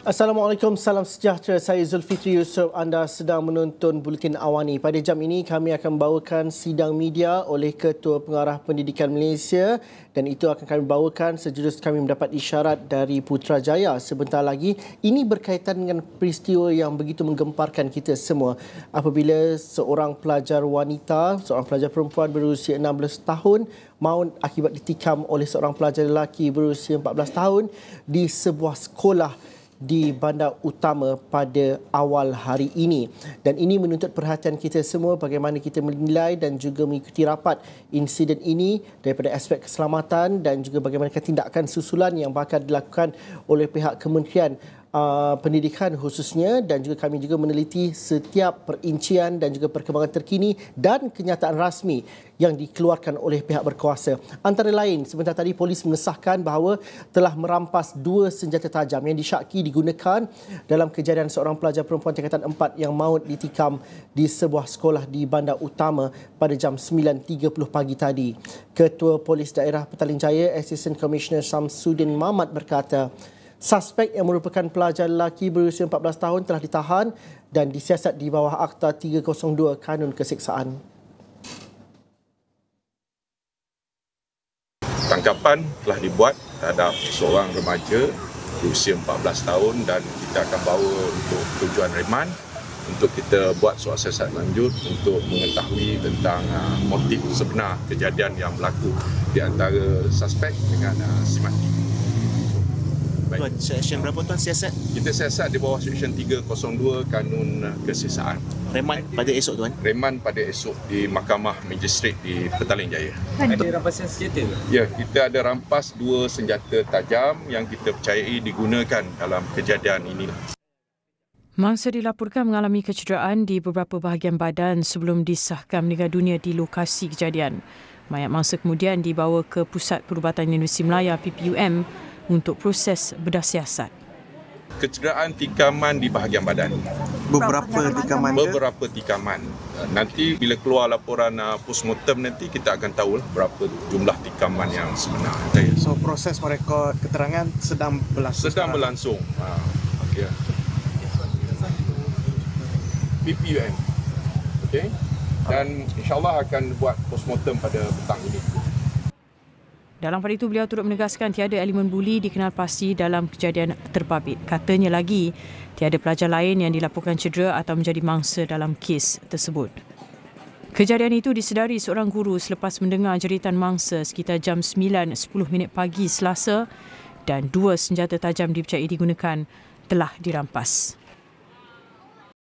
Assalamualaikum, salam sejahtera. Saya Zulfitri Yusof. Anda sedang menonton Buletin Awani. Pada jam ini kami akan bawakan sidang media oleh Ketua Pengarah Pendidikan Malaysia dan itu akan kami bawakan sejurus kami mendapat isyarat dari Putrajaya sebentar lagi. Ini berkaitan dengan peristiwa yang begitu menggemparkan kita semua apabila seorang pelajar wanita, seorang pelajar perempuan berusia 16 tahun maut akibat ditikam oleh seorang pelajar lelaki berusia 14 tahun di sebuah sekolah di Bandar Utama pada awal hari ini. Dan ini menuntut perhatian kita semua bagaimana kita menilai dan juga mengikuti rapat insiden ini daripada aspek keselamatan dan juga bagaimana tindakan susulan yang bakal dilakukan oleh pihak Kementerian Pendidikan khususnya, dan juga kami juga meneliti setiap perincian dan juga perkembangan terkini dan kenyataan rasmi yang dikeluarkan oleh pihak berkuasa. Antara lain, sebentar tadi polis mengesahkan bahawa telah merampas 2 senjata tajam yang disyaki digunakan dalam kejadian seorang pelajar perempuan tingkatan 4 yang maut ditikam di sebuah sekolah di Bandar Utama pada jam 9.30 pagi tadi. Ketua Polis Daerah Petaling Jaya, Assistant Commissioner Samsudin Mamat berkata, suspek yang merupakan pelajar lelaki berusia 14 tahun telah ditahan dan disiasat di bawah Akta 302 Kanun Keseksaan. Tangkapan telah dibuat terhadap seorang remaja berusia 14 tahun dan kita akan bawa untuk tujuan reman untuk kita buat soal siasat lanjut untuk mengetahui tentang motif sebenar kejadian yang berlaku di antara suspek dengan si mati. Tuan, seksyen berapa tuan siasat? Kita siasat di bawah seksyen 302 Kanun Keseksaan. Reman pada esok tuan? Reman pada esok di Mahkamah Magistrate di Petaling Jaya. Ada rampasan senjata? Ya, kita ada rampas 2 senjata tajam yang kita percayai digunakan dalam kejadian ini. Mangsa dilaporkan mengalami kecederaan di beberapa bahagian badan sebelum disahkan meninggal dunia di lokasi kejadian. Mayat mangsa kemudian dibawa ke Pusat Perubatan Universiti Melaya PPUM untuk proses bedah siasat. Kecederaan tikaman di bahagian badan. Beberapa tikaman? Beberapa tikaman. Nanti bila keluar laporan postmortem nanti kita akan tahu berapa jumlah tikaman yang sebenar. So proses merekod keterangan sedang berlangsung? Sedang berlangsung. Okay. PPUM. Okay. Dan insyaAllah akan buat postmortem pada petang ini. Dalam pada itu, beliau turut menegaskan tiada elemen buli dikenal pasti dalam kejadian terbabit. Katanya lagi, tiada pelajar lain yang dilaporkan cedera atau menjadi mangsa dalam kes tersebut. Kejadian itu disedari seorang guru selepas mendengar jeritan mangsa sekitar jam 9.10 pagi Selasa dan 2 senjata tajam dipercayai digunakan telah dirampas.